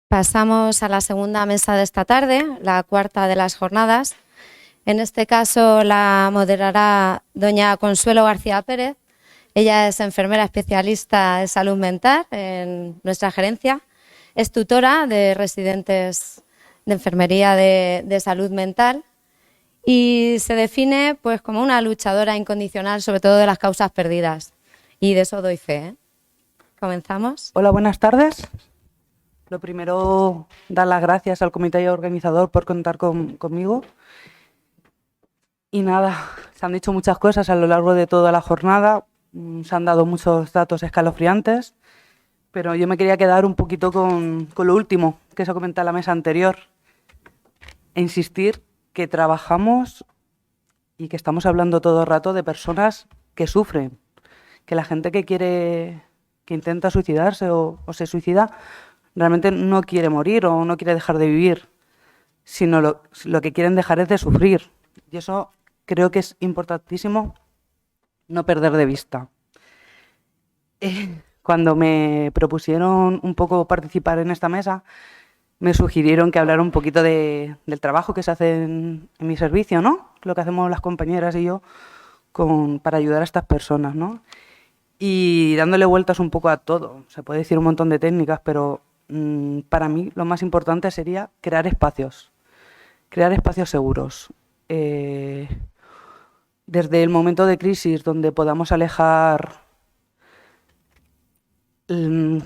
Pasamos a la segunda mesa de esta tarde, la cuarta de las jornadas. En este caso la moderará doña Consuelo García Pérez. Ella es enfermera especialista de salud mental en nuestra gerencia. Es tutora de residentes de enfermería de salud mental y se define pues, como una luchadora incondicional, sobre todo de las causas perdidas. Y de eso doy fe, ¿eh? ¿Comenzamos? Hola, buenas tardes. Lo primero, dar las gracias al comité organizador por contar conmigo. Y nada, se han dicho muchas cosas a lo largo de toda la jornada, se han dado muchos datos escalofriantes, pero yo me quería quedar un poquito con lo último que se comentó en la mesa anterior, e insistir que trabajamos y que estamos hablando todo el rato de personas que sufren, que la gente que intenta suicidarse o se suicida, realmente no quiere morir o no quiere dejar de vivir, sino lo que quieren dejar es de sufrir. Y eso creo que es importantísimo no perder de vista. Cuando me propusieron un poco participar en esta mesa, me sugirieron que hablara un poquito del trabajo que se hace en mi servicio, ¿no? Lo que hacemos las compañeras y yo para ayudar a estas personas, ¿no? Y dándole vueltas un poco a todo. Se puede decir un montón de técnicas, pero para mí lo más importante sería crear espacios seguros. Desde el momento de crisis donde podamos alejar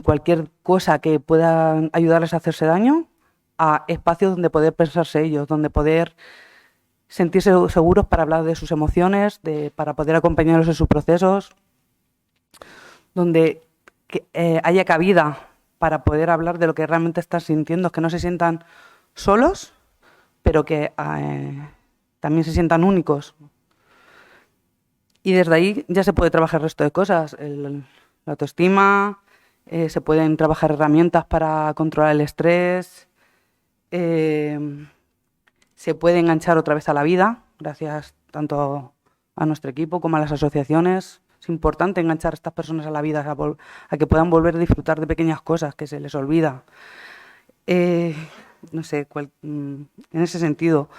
cualquier cosa que pueda ayudarles a hacerse daño, a espacios donde poder pensarse ellos, donde poder sentirse seguros para hablar de sus emociones, para poder acompañarlos en sus procesos, donde haya cabida para poder hablar de lo que realmente están sintiendo, que no se sientan solos, pero que también se sientan únicos. Y desde ahí ya se puede trabajar el resto de cosas, la autoestima, se pueden trabajar herramientas para controlar el estrés, se puede enganchar otra vez a la vida, gracias tanto a nuestro equipo como a las asociaciones. Es importante enganchar a estas personas a la vida, a que puedan volver a disfrutar de pequeñas cosas que se les olvida. No sé, en ese sentido,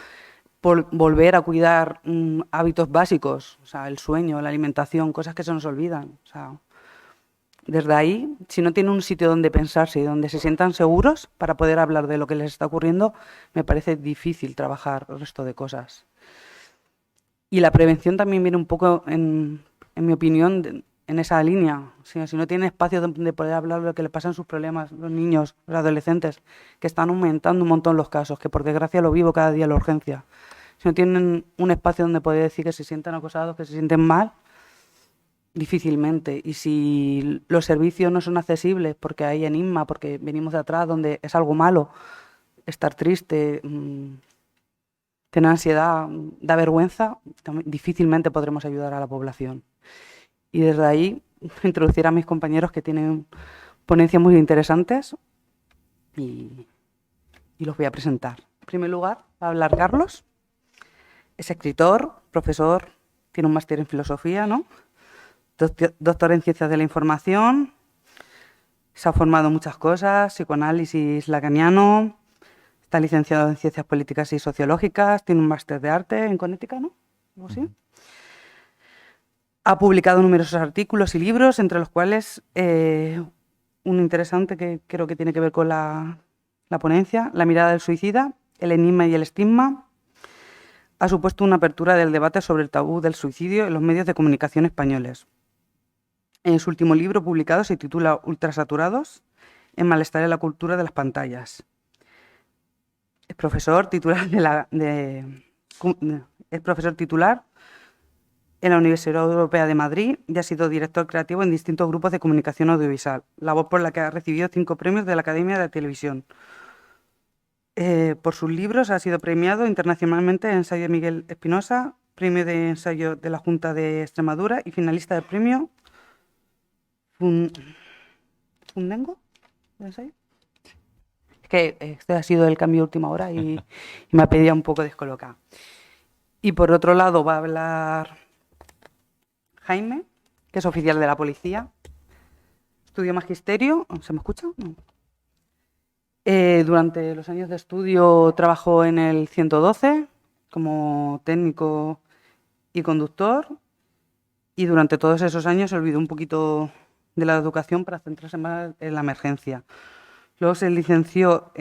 volver a cuidar hábitos básicos, o sea, el sueño, la alimentación, cosas que se nos olvidan. O sea, desde ahí, si no tienen un sitio donde pensarse y donde se sientan seguros para poder hablar de lo que les está ocurriendo, me parece difícil trabajar el resto de cosas. Y la prevención también viene un poco, en mi opinión, en esa línea. O sea, si no tienen espacio donde poder hablar de lo que les pasa en sus problemas, los niños, los adolescentes, que están aumentando un montón los casos, que por desgracia lo vivo cada día en la urgencia. Si no tienen un espacio donde poder decir que se sientan acosados, que se sienten mal, difícilmente. Y si los servicios no son accesibles porque hay enigma, porque venimos de atrás, donde es algo malo, estar triste, tener ansiedad, da vergüenza, difícilmente podremos ayudar a la población. Y desde ahí introducir a mis compañeros que tienen ponencias muy interesantes y los voy a presentar. En primer lugar, va a hablar Carlos. Es escritor, profesor, tiene un máster en filosofía, ¿no? Doctor en ciencias de la información, se ha formado en muchas cosas, psicoanálisis lacaniano, está licenciado en ciencias políticas y sociológicas, tiene un máster de arte en Connecticut, ¿no? ¿Algo así? Ha publicado numerosos artículos y libros, entre los cuales un interesante que creo que tiene que ver con la ponencia, La mirada del suicida, el enigma y el estigma. Ha supuesto una apertura del debate sobre el tabú del suicidio en los medios de comunicación españoles. En su último libro publicado se titula Ultrasaturados, en malestar en la cultura de las pantallas. Es profesor titular es profesor titular en la Universidad Europea de Madrid y ha sido director creativo en distintos grupos de comunicación audiovisual, labor por la que ha recibido 5 premios de la Academia de Televisión. Por sus libros ha sido premiado internacionalmente en Ensayo de Miguel Espinosa, premio de ensayo de la Junta de Extremadura y finalista del premio Fundengo de ensayo. Es que este ha sido el cambio de última hora y me ha pedido un poco descolocada. Y por otro lado va a hablar Jaime, que es oficial de la policía, estudió magisterio. ¿Se me escucha? No. Durante los años de estudio trabajó en el 112 como técnico y conductor, y durante todos esos años se olvidó un poquito de la educación para centrarse más en la emergencia. Luego se licenció,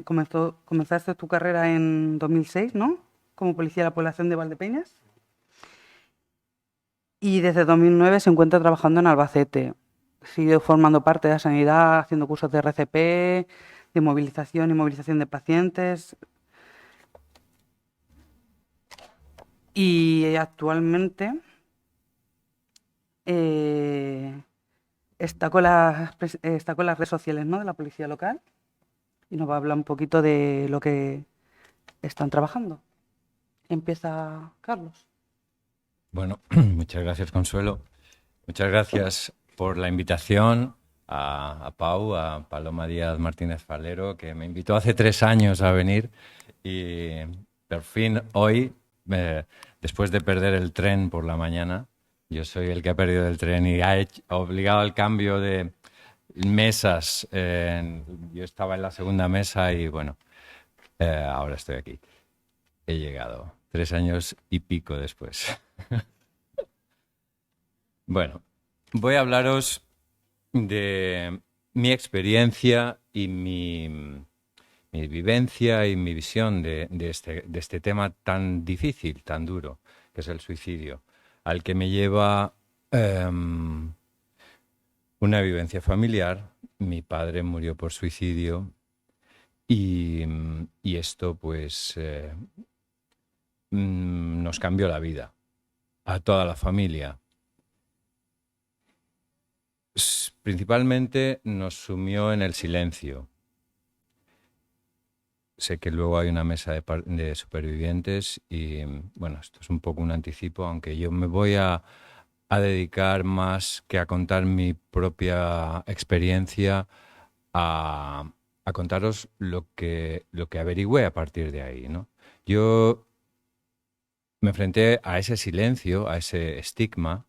comenzaste tu carrera en 2006, ¿no? Como policía de la población de Valdepeñas. Y desde 2009 se encuentra trabajando en Albacete. Sigue formando parte de la sanidad, haciendo cursos de RCP, de movilización y movilización de pacientes. Y actualmente está con las redes sociales, ¿no?, de la policía local, y nos va a hablar un poquito de lo que están trabajando. Empieza Carlos. Bueno, muchas gracias, Consuelo. Muchas gracias por la invitación a Pau, a Paloma Díaz Martínez Falero, que me invitó hace 3 años a venir, y por fin hoy, después de perder el tren por la mañana, yo soy el que ha perdido el tren y ha obligado al cambio de mesas. Yo estaba en la segunda mesa y bueno, ahora estoy aquí. He llegado 3 años y pico después. Bueno, voy a hablaros de mi experiencia y mi vivencia y mi visión de este tema tan difícil, tan duro, que es el suicidio, al que me lleva una vivencia familiar. Mi padre murió por suicidio y esto pues nos cambió la vida a toda la familia. Principalmente nos sumió en el silencio. Sé que luego hay una mesa de supervivientes y, bueno, esto es un poco un anticipo, aunque yo me voy a dedicar más que a contar mi propia experiencia, a contaros lo que averigüé a partir de ahí, ¿no? Yo me enfrenté a ese silencio, a ese estigma,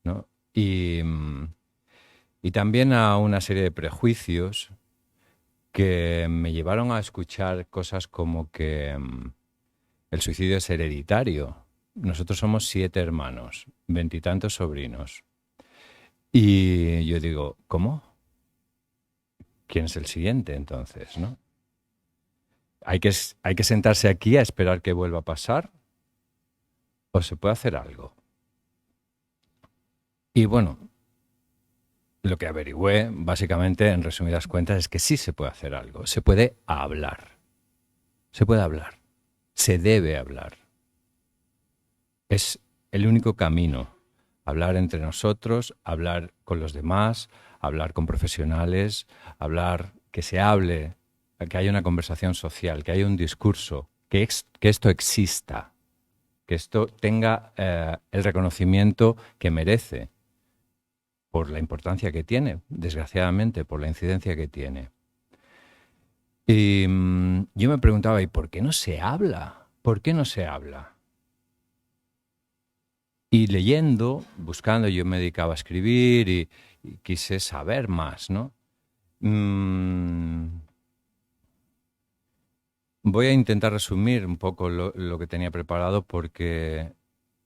¿no? Y también a una serie de prejuicios que me llevaron a escuchar cosas como que el suicidio es hereditario. Nosotros somos 7 hermanos, 20 y tantos sobrinos. Y yo digo, ¿cómo? ¿Quién es el siguiente entonces, no? ¿Hay que sentarse aquí a esperar que vuelva a pasar? ¿O se puede hacer algo? Y bueno, lo que averigüé, básicamente, en resumidas cuentas, es que sí se puede hacer algo. Se puede hablar. Se puede hablar. Se debe hablar. Es el único camino. Hablar entre nosotros, hablar con los demás, hablar con profesionales, hablar, que se hable, que haya una conversación social, que haya un discurso, que esto exista, que esto tenga el reconocimiento que merece, por la importancia que tiene, desgraciadamente, por la incidencia que tiene. Y yo me preguntaba, ¿y por qué no se habla? ¿Por qué no se habla? Y leyendo, buscando, yo me dedicaba a escribir y quise saber más, ¿no? Voy a intentar resumir un poco lo que tenía preparado, porque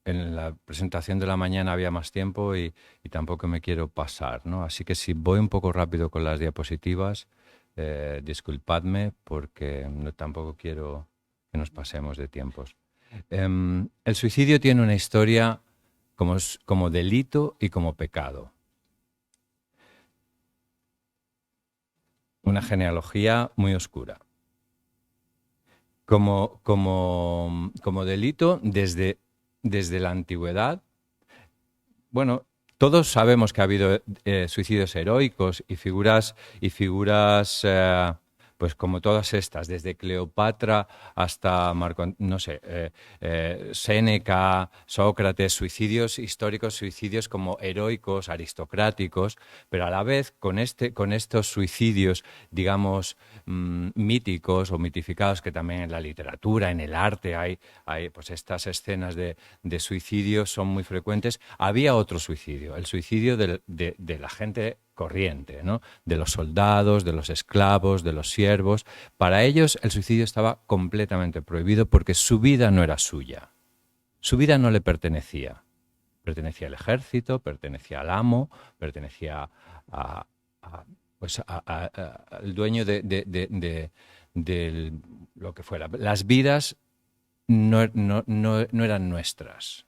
en la presentación de la mañana había más tiempo y tampoco me quiero pasar, ¿no? Así que si voy un poco rápido con las diapositivas, disculpadme, porque tampoco quiero que nos pasemos de tiempos. El suicidio tiene una historia como delito y como pecado. Una genealogía muy oscura. Como delito desde la antigüedad. Bueno, todos sabemos que ha habido suicidios heroicos y figuras pues como todas estas, desde Cleopatra hasta Séneca, Sócrates, suicidios históricos, suicidios como heroicos, aristocráticos, pero a la vez con estos suicidios, digamos, míticos o mitificados, que también en la literatura, en el arte hay pues estas escenas de suicidio son muy frecuentes. Había otro suicidio, el suicidio de la gente corriente, ¿no? De los soldados, de los esclavos, de los siervos. Para ellos el suicidio estaba completamente prohibido porque su vida no era suya. Su vida no le pertenecía. Pertenecía al ejército, pertenecía al amo, pertenecía al dueño de lo que fuera. Las vidas no eran nuestras.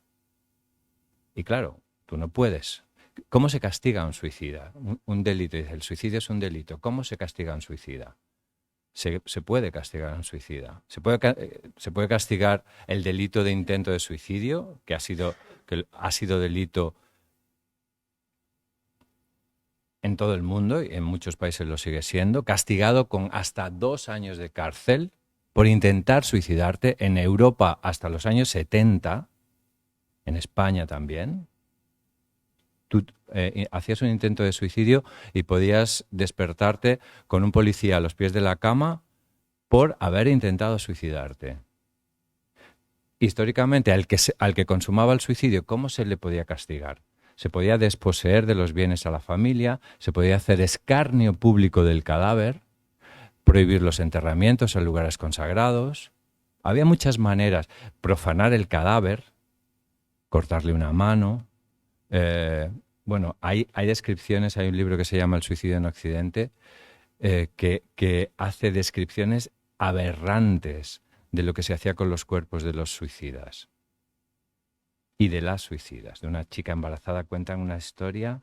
Y claro, tú no puedes. ¿Cómo se castiga a un suicida? Un delito. Dice, el suicidio es un delito. ¿Cómo se castiga a un suicida? Se puede castigar a un suicida. Se puede castigar el delito de intento de suicidio, que ha sido delito en todo el mundo y en muchos países lo sigue siendo, castigado con hasta 2 años de cárcel por intentar suicidarte. En Europa hasta los años 70, en España también. Tú hacías un intento de suicidio y podías despertarte con un policía a los pies de la cama por haber intentado suicidarte. Históricamente, al que consumaba el suicidio, ¿cómo se le podía castigar? Se podía desposeer de los bienes a la familia, se podía hacer escarnio público del cadáver, prohibir los enterramientos en lugares consagrados. Había muchas maneras. Profanar el cadáver, cortarle una mano. Hay descripciones, hay un libro que se llama El suicidio en Occidente, que hace descripciones aberrantes de lo que se hacía con los cuerpos de los suicidas y de las suicidas. De una chica embarazada, cuentan una historia,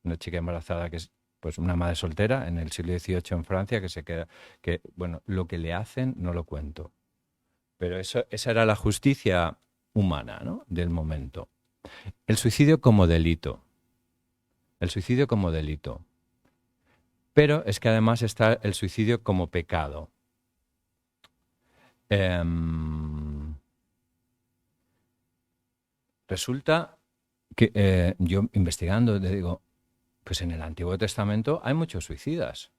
una chica embarazada que es pues una madre soltera en el siglo XVIII en Francia, lo que le hacen no lo cuento. Pero esa era la justicia humana, ¿no?, del momento. El suicidio como delito. El suicidio como delito. Pero es que además está el suicidio como pecado. Resulta que yo investigando digo, pues en el Antiguo Testamento hay muchos suicidas.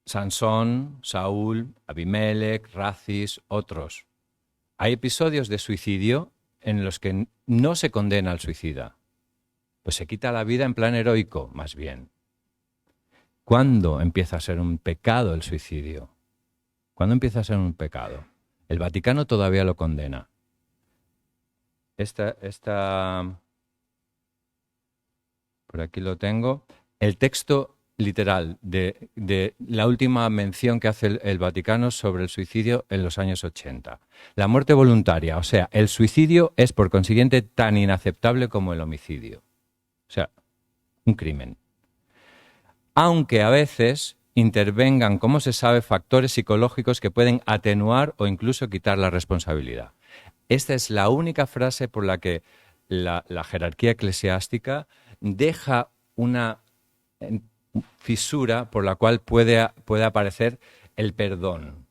Sansón, Saúl, Abimelec, Racis, otros. Hay episodios de suicidio en los que no se condena al suicida, pues se quita la vida en plan heroico, más bien. ¿Cuándo empieza a ser un pecado el suicidio? ¿Cuándo empieza a ser un pecado? El Vaticano todavía lo condena. Por aquí lo tengo. El texto literal de la última mención que hace el Vaticano sobre el suicidio en los años 80. La muerte voluntaria, o sea, el suicidio es por consiguiente tan inaceptable como el homicidio. O sea, un crimen. Aunque a veces intervengan, como se sabe, factores psicológicos que pueden atenuar o incluso quitar la responsabilidad. Esta es la única frase por la que la jerarquía eclesiástica deja una fisura por la cual puede aparecer el perdón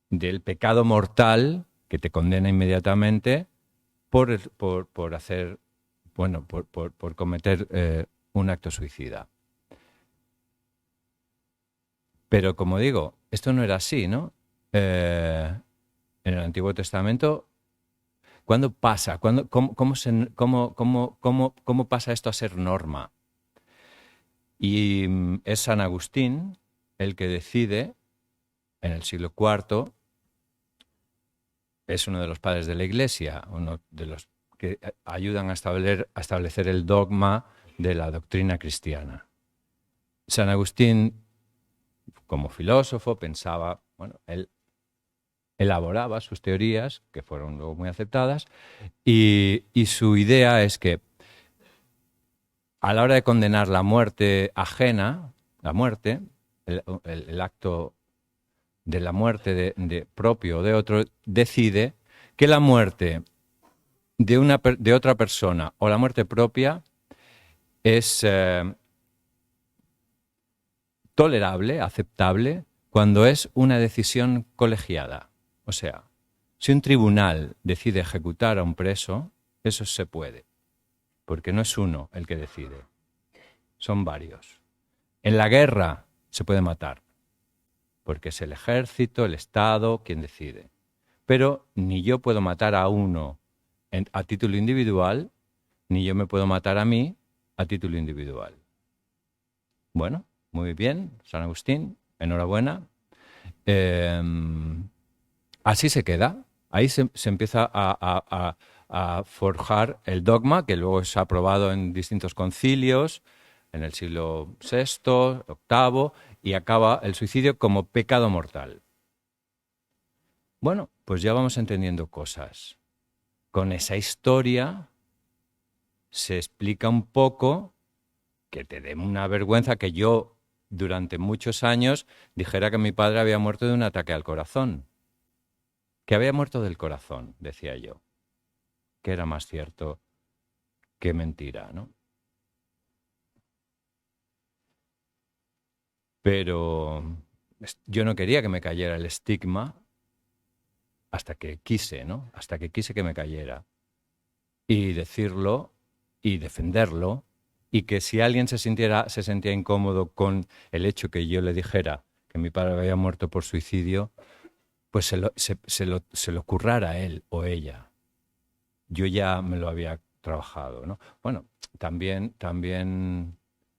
del pecado mortal que te condena inmediatamente por cometer un acto suicida. Pero como digo, esto no era así, ¿no? En el Antiguo Testamento, ¿cuándo pasa? ¿Cómo pasa esto a ser norma? Y es San Agustín el que decide, en el siglo IV, es uno de los padres de la Iglesia, uno de los que ayudan a establecer el dogma de la doctrina cristiana. San Agustín, como filósofo, pensaba, él elaboraba sus teorías, que fueron luego muy aceptadas, y su idea es que a la hora de condenar la muerte ajena, la muerte, el acto de la muerte de propio o de otro, decide que la muerte de otra persona o la muerte propia es tolerable, aceptable, cuando es una decisión colegiada. O sea, si un tribunal decide ejecutar a un preso, eso se puede, porque no es uno el que decide, son varios. En la guerra se puede matar, porque es el ejército, el Estado quien decide. Pero ni yo puedo matar a uno a título individual, ni yo me puedo matar a mí a título individual. Bueno, muy bien, San Agustín, enhorabuena. Así se queda. Ahí se empieza a forjar el dogma, que luego es aprobado en distintos concilios, en el siglo VI, VIII, y acaba el suicidio como pecado mortal. Bueno, pues ya vamos entendiendo cosas. Con esa historia se explica un poco, que te dé una vergüenza, que yo durante muchos años dijera que mi padre había muerto de un ataque al corazón. Que había muerto del corazón, decía yo. Que era más cierto que mentira, ¿no? Pero yo no quería que me cayera el estigma hasta que quise, ¿no? Hasta que quise que me cayera. Y decirlo y defenderlo, y que si alguien se sentía incómodo con el hecho que yo le dijera que mi padre había muerto por suicidio, pues se lo currara a él o ella. Yo ya me lo había trabajado, ¿no? Bueno, también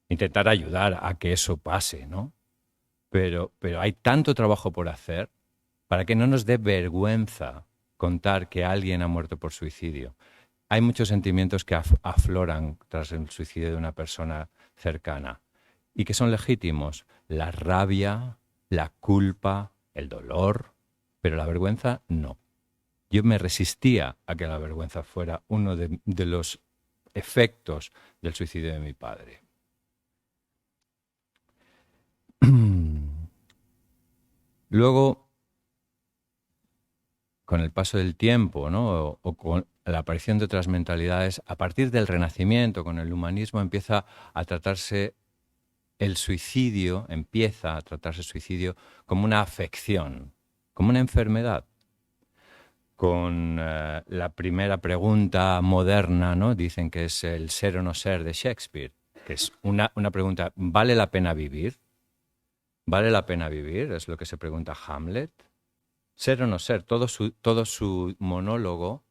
intentar ayudar a que eso pase, ¿no? Pero hay tanto trabajo por hacer para que no nos dé vergüenza contar que alguien ha muerto por suicidio. Hay muchos sentimientos que afloran tras el suicidio de una persona cercana y que son legítimos. La rabia, la culpa, el dolor, pero la vergüenza no. Yo me resistía a que la vergüenza fuera uno de los efectos del suicidio de mi padre. Luego, con el paso del tiempo, ¿no? o con la aparición de otras mentalidades, a partir del Renacimiento, con el humanismo, empieza a tratarse el suicidio como una afección, como una enfermedad. Con la primera pregunta moderna, ¿no? Dicen que es el ser o no ser de Shakespeare, que es una pregunta, ¿vale la pena vivir? ¿Vale la pena vivir? Es lo que se pregunta Hamlet. Ser o no ser, todo su monólogo,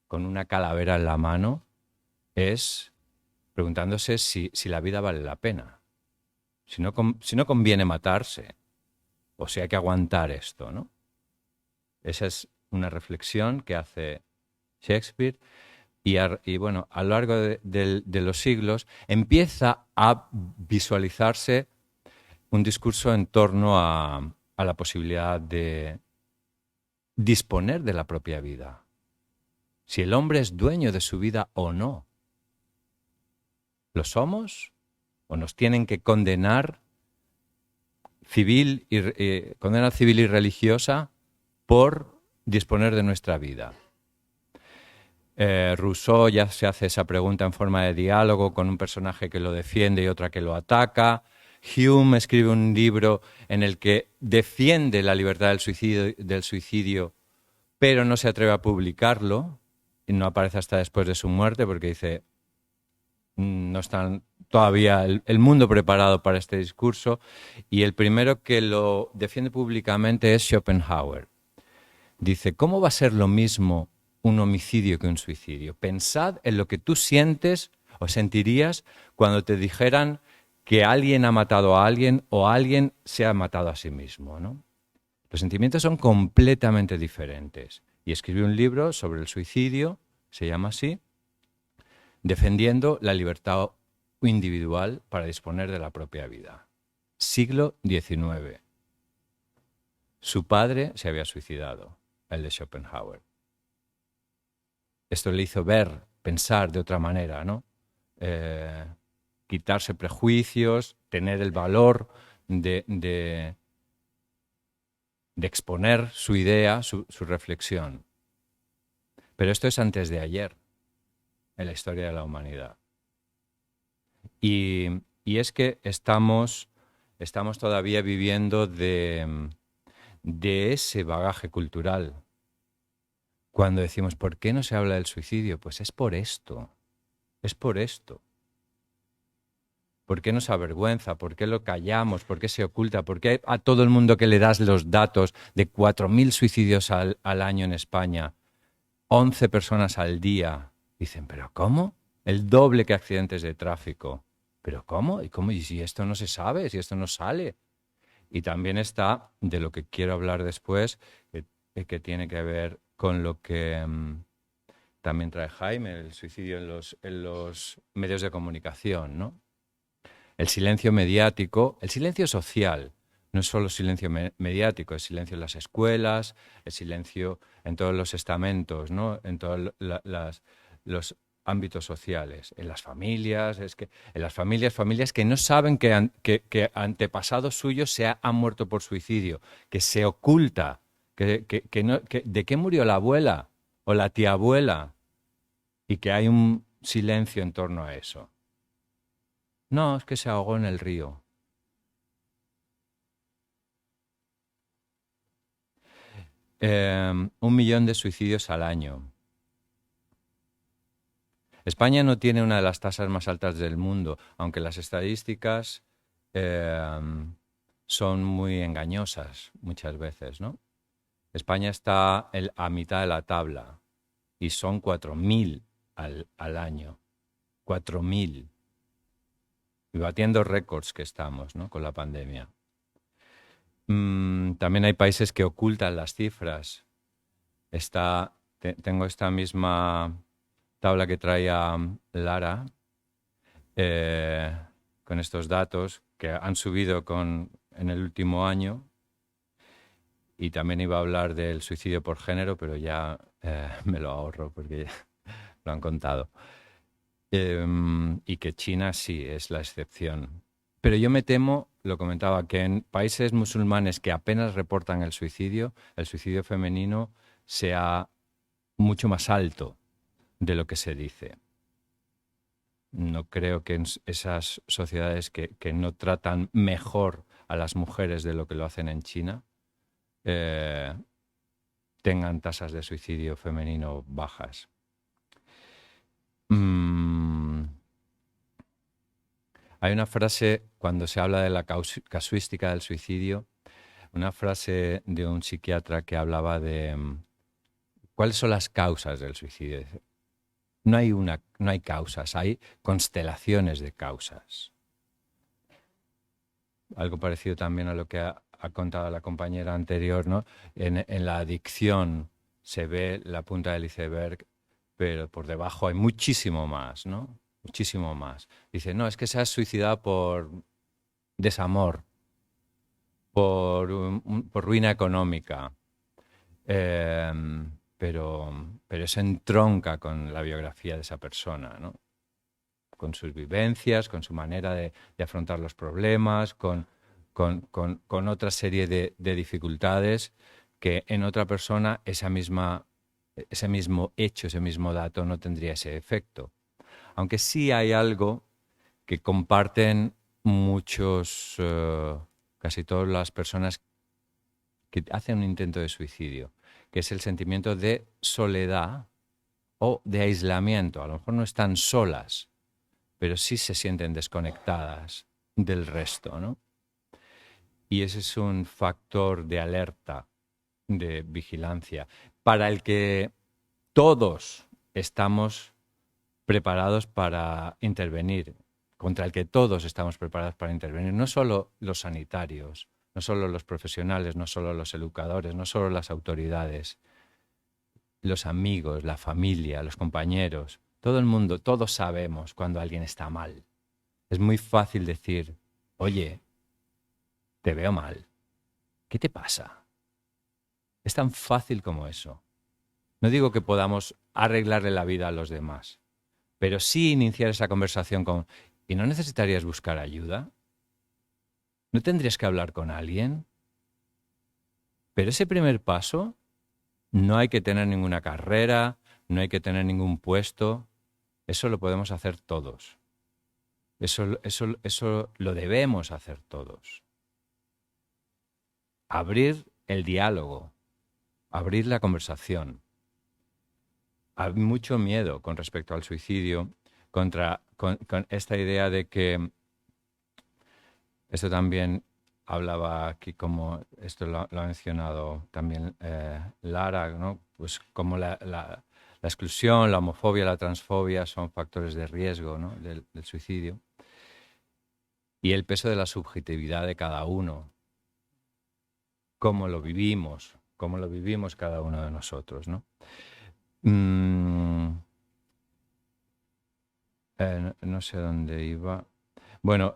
con una calavera en la mano, es preguntándose si la vida vale la pena. Si no conviene matarse, o si hay que aguantar esto, ¿no? Esa es una reflexión que hace Shakespeare y bueno, a lo largo de los siglos empieza a visualizarse un discurso en torno a la posibilidad de disponer de la propia vida. Si el hombre es dueño de su vida o no. ¿Lo somos? ¿O nos tienen que condenar condena civil y religiosa por disponer de nuestra vida? Rousseau ya se hace esa pregunta en forma de diálogo con un personaje que lo defiende y otra que lo ataca. Hume escribe un libro en el que defiende la libertad del suicidio, pero no se atreve a publicarlo y no aparece hasta después de su muerte porque dice no está todavía el mundo preparado para este discurso, y el primero que lo defiende públicamente es Schopenhauer. Dice, ¿cómo va a ser lo mismo un homicidio que un suicidio? Pensad en lo que tú sientes o sentirías cuando te dijeran que alguien ha matado a alguien o alguien se ha matado a sí mismo, ¿no? Los sentimientos son completamente diferentes. Y escribió un libro sobre el suicidio, se llama así, defendiendo la libertad individual para disponer de la propia vida. Siglo XIX. Su padre se había suicidado, el de Schopenhauer. Esto le hizo pensar de otra manera, ¿no? Quitarse prejuicios, tener el valor de exponer su idea, su reflexión. Pero esto es antes de ayer, en la historia de la humanidad. Y es que estamos todavía viviendo de ese bagaje cultural. Cuando decimos, ¿por qué no se habla del suicidio? Pues es por esto. ¿Por qué nos avergüenza? ¿Por qué lo callamos? ¿Por qué se oculta? ¿Por qué a todo el mundo que le das los datos de 4.000 suicidios al año en España, 11 personas al día, dicen, ¿pero cómo? el doble que accidentes de tráfico. ¿Pero cómo? ¿Y cómo? ¿Y si esto no se sabe? ¿Si esto no sale? Y también está, de lo que quiero hablar después, que tiene que ver con lo que también trae Jaime, el suicidio en los medios de comunicación, ¿no? El silencio mediático, el silencio social, no es solo silencio mediático, es silencio en las escuelas, es silencio en todos los estamentos, ¿no? En todos los ámbitos sociales, en las familias, en las familias que no saben que antepasados suyos han muerto por suicidio, que se oculta, ¿de qué murió la abuela o la tía abuela? Y que hay un silencio en torno a eso. No, es que se ahogó en el río. 1 millón de suicidios al año. España no tiene una de las tasas más altas del mundo, aunque las estadísticas son muy engañosas muchas veces, ¿no? España está a mitad de la tabla y son 4.000 al año. 4.000. Y batiendo récords que estamos, ¿no? Con la pandemia. También hay países que ocultan las cifras. Tengo esta misma tabla que traía Lara con estos datos que han subido en el último año, y también iba a hablar del suicidio por género, pero ya me lo ahorro porque ya lo han contado. Y que China sí es la excepción. Pero yo me temo, lo comentaba, que en países musulmanes que apenas reportan el suicidio femenino sea mucho más alto de lo que se dice. No creo que en esas sociedades que no tratan mejor a las mujeres de lo que lo hacen en China tengan tasas de suicidio femenino bajas. Hay una frase, cuando se habla de la casuística del suicidio, una frase de un psiquiatra que hablaba de cuáles son las causas del suicidio. No hay causas, hay constelaciones de causas. Algo parecido también a lo que ha contado la compañera anterior, ¿no? En la adicción se ve la punta del iceberg, pero por debajo hay muchísimo más, ¿no? Muchísimo más. Dice, no, es que se ha suicidado por desamor, por ruina económica, pero se entronca con la biografía de esa persona, ¿no? Con sus vivencias, con su manera de afrontar los problemas, con otra serie de dificultades que en otra persona ese mismo hecho, ese mismo dato no tendría ese efecto. Aunque sí hay algo que comparten casi todas las personas que hacen un intento de suicidio, que es el sentimiento de soledad o de aislamiento. A lo mejor no están solas, pero sí se sienten desconectadas del resto, ¿no? Y ese es un factor de alerta, de vigilancia, para el que todos estamos preparados para intervenir, contra el que todos estamos preparados para intervenir, no solo los sanitarios, no solo los profesionales, no solo los educadores, no solo las autoridades, los amigos, la familia, los compañeros, todo el mundo, todos sabemos cuando alguien está mal. Es muy fácil decir, oye, te veo mal, ¿qué te pasa? Es tan fácil como eso. No digo que podamos arreglarle la vida a los demás, pero sí iniciar esa conversación con, ¿y no necesitarías buscar ayuda? ¿No tendrías que hablar con alguien? Pero ese primer paso, no hay que tener ninguna carrera, no hay que tener ningún puesto, eso lo podemos hacer todos. Eso lo debemos hacer todos. Abrir el diálogo, abrir la conversación. Hay mucho miedo con respecto al suicidio, con esta idea de que, esto también hablaba aquí, como esto lo ha mencionado también Lara, ¿no? Pues como la La exclusión, la homofobia, la transfobia son factores de riesgo, ¿no?, del suicidio. Y el peso de la subjetividad de cada uno, cómo lo vivimos cada uno de nosotros, ¿no? No sé dónde iba. Bueno,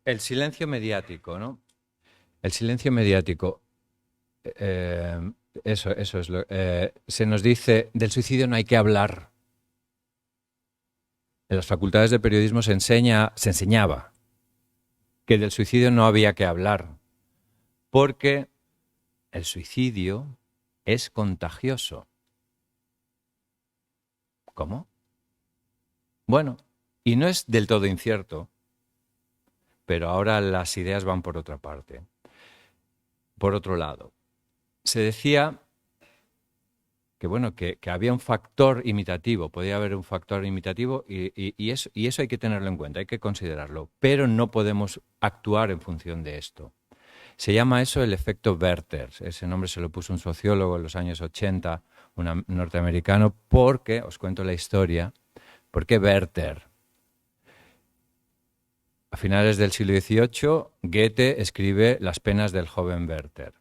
el silencio mediático, ¿no? El silencio mediático, eso es lo se nos dice, del suicidio no hay que hablar. En las facultades de periodismo se enseñaba que del suicidio no había que hablar, porque el suicidio es contagioso. ¿Cómo? Bueno, y no es del todo incierto, pero ahora las ideas van por otra parte. Por otro lado, se decía que, bueno, que había un factor imitativo, podía haber un factor imitativo y eso hay que tenerlo en cuenta, hay que considerarlo, pero no podemos actuar en función de esto. Se llama eso el efecto Werther. Ese nombre se lo puso un sociólogo en los años 80, un norteamericano, porque, os cuento la historia, porque Werther, a finales del siglo XVIII, Goethe escribe Las penas del joven Werther,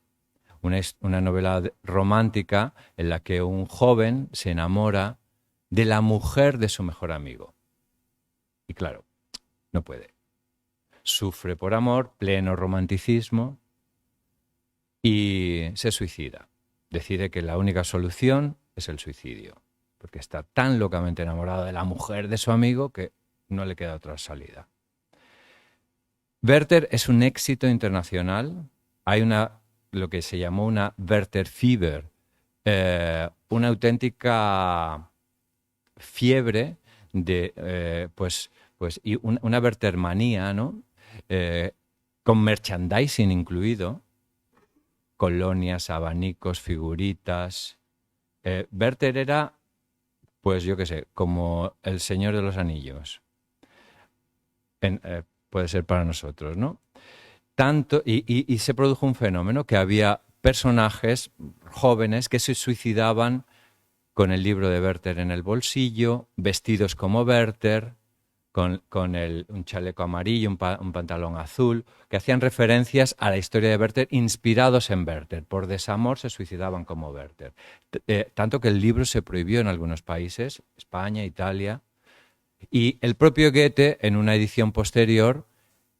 una novela romántica en la que un joven se enamora de la mujer de su mejor amigo. Y claro, no puede. Sufre por amor, pleno romanticismo, y se suicida. Decide que la única solución es el suicidio, porque está tan locamente enamorado de la mujer de su amigo que no le queda otra salida. Werther es un éxito internacional. Hay lo que se llamó una Werther Fever, una auténtica fiebre de, y una Werthermanía, ¿no? Con merchandising incluido, colonias, abanicos, figuritas. Werther era, pues yo qué sé, como el Señor de los Anillos. Puede ser para nosotros, ¿no? Tanto, y se produjo un fenómeno que había personajes jóvenes que se suicidaban con el libro de Werther en el bolsillo, vestidos como Werther, con un chaleco amarillo, un pantalón azul, que hacían referencias a la historia de Werther, inspirados en Werther. Por desamor se suicidaban como Werther. Tanto que el libro se prohibió en algunos países, España, Italia, y el propio Goethe, en una edición posterior,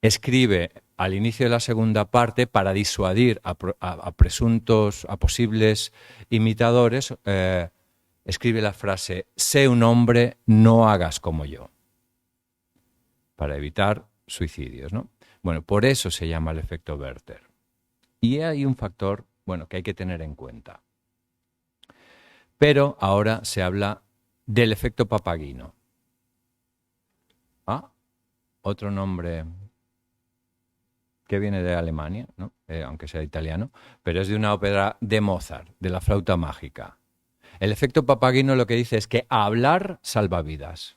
escribe al inicio de la segunda parte, para disuadir a posibles imitadores, escribe la frase: sé un hombre, no hagas como yo, para evitar suicidios, ¿no? Bueno, por eso se llama el efecto Werther. Y hay un factor, bueno, que hay que tener en cuenta. Pero ahora se habla del efecto Papagino. Otro nombre que viene de Alemania, ¿no? Aunque sea italiano, pero es de una ópera de Mozart, de la flauta mágica. El efecto Papagino lo que dice es que hablar salva vidas,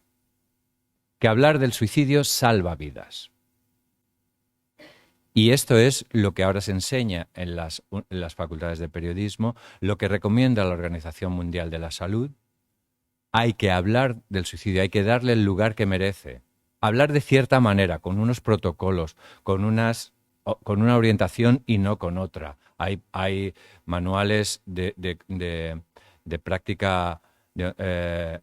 que hablar del suicidio salva vidas. Y esto es lo que ahora se enseña en las facultades de periodismo, lo que recomienda la Organización Mundial de la Salud. Hay que hablar del suicidio, hay que darle el lugar que merece. Hablar de cierta manera, con unos protocolos, con una orientación y no con otra. Hay manuales de práctica de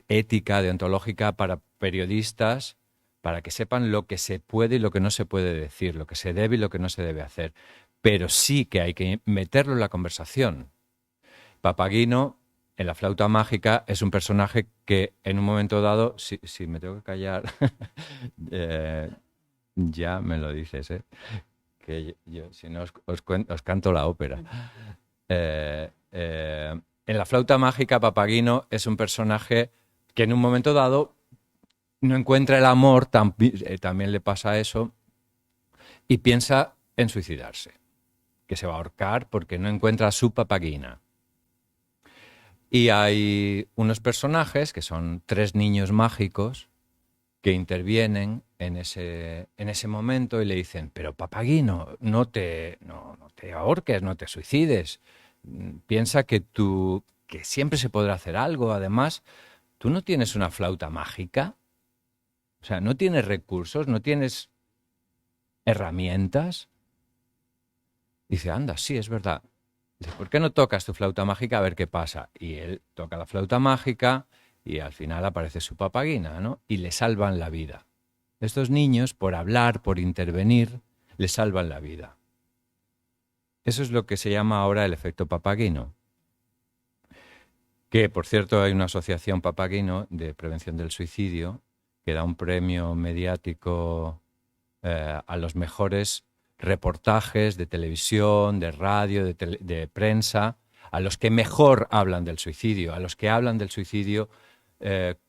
ética, deontológica para periodistas, para que sepan lo que se puede y lo que no se puede decir, lo que se debe y lo que no se debe hacer. Pero sí que hay que meterlo en la conversación. Papagino, en la flauta mágica, es un personaje que en un momento dado, si me tengo que callar, ya me lo dices, que yo si no os canto la ópera. En la flauta mágica, Papagino es un personaje que en un momento dado no encuentra el amor, también le pasa eso, y piensa en suicidarse, que se va a ahorcar porque no encuentra a su Papagina. Y hay unos personajes que son 3 niños mágicos que intervienen en ese momento y le dicen: pero Papagino, no te ahorques, no te suicides. Piensa que tu que siempre se podrá hacer algo. Además, tú no tienes una flauta mágica, o sea, no tienes recursos, no tienes herramientas. Dice, anda, sí, es verdad. Dice, ¿por qué no tocas tu flauta mágica a ver qué pasa? Y él toca la flauta mágica y al final aparece su papagina, ¿no? Y le salvan la vida. Estos niños, por hablar, por intervenir, le salvan la vida. Eso es lo que se llama ahora el efecto Papagino. Que, por cierto, hay una asociación Papagino de prevención del suicidio que da un premio mediático a los mejores reportajes de televisión, de radio, de prensa, a los que mejor hablan del suicidio, a los que hablan del suicidio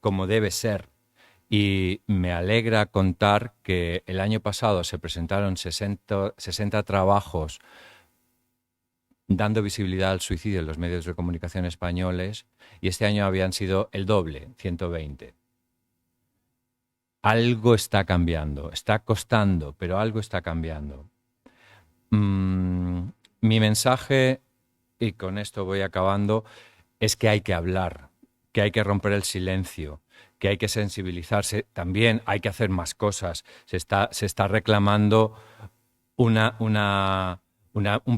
como debe ser. Y me alegra contar que el año pasado se presentaron 60 trabajos dando visibilidad al suicidio en los medios de comunicación españoles, y este año habían sido el doble, 120. Algo está cambiando, está costando, pero algo está cambiando. Mi mensaje, y con esto voy acabando, es que hay que hablar, que hay que romper el silencio, que hay que sensibilizarse. También hay que hacer más cosas. Se está reclamando un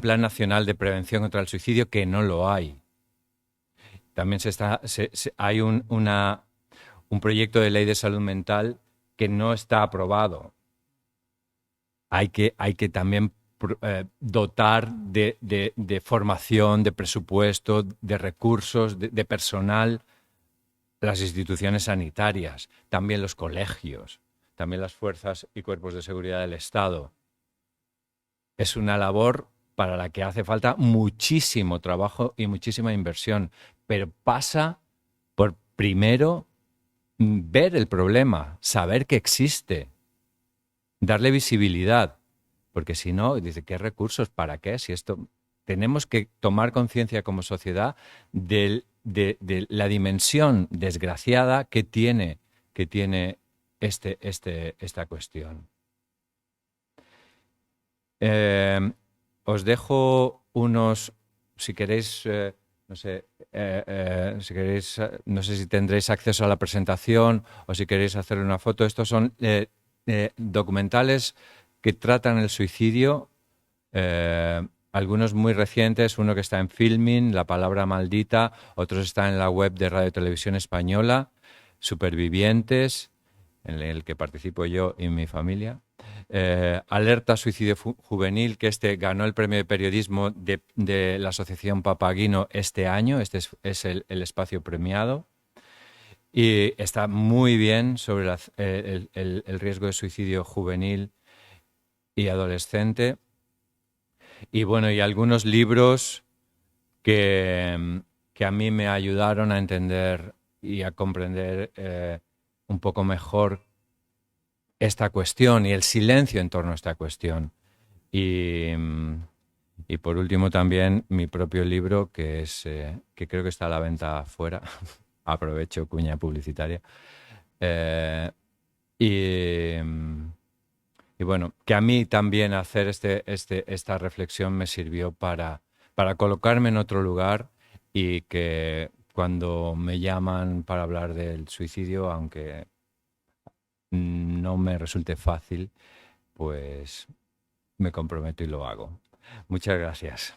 plan nacional de prevención contra el suicidio que no lo hay. También hay un proyecto de ley de salud mental que no está aprobado. Hay que también dotar de formación, de presupuesto, de recursos, de personal, las instituciones sanitarias, también los colegios, también las fuerzas y cuerpos de seguridad del Estado. Es una labor para la que hace falta muchísimo trabajo y muchísima inversión, pero pasa por primero ver el problema, saber que existe, darle visibilidad, porque si no, dice, ¿qué recursos? ¿Para qué? Si esto, tenemos que tomar conciencia como sociedad de la dimensión desgraciada que tiene esta cuestión. Os dejo unos, si queréis, si queréis, no sé si tendréis acceso a la presentación o si queréis hacer una foto. Estos son documentales que tratan el suicidio, algunos muy recientes, uno que está en Filmin, La palabra maldita, otros están en la web de Radio Televisión Española, Supervivientes, en el que participo yo y mi familia. Alerta Suicidio Juvenil, que ganó el premio de periodismo de la Asociación Papagino este año. Este es el espacio premiado. Y está muy bien sobre el riesgo de suicidio juvenil y adolescente. Y bueno, y algunos libros que a mí me ayudaron a entender y a comprender un poco mejor esta cuestión y el silencio en torno a esta cuestión. Y por último también mi propio libro, que creo que está a la venta afuera. Aprovecho, cuña publicitaria. Y bueno, que a mí también hacer esta reflexión me sirvió para colocarme en otro lugar, y que cuando me llaman para hablar del suicidio, aunque no me resulte fácil, pues me comprometo y lo hago. Muchas gracias.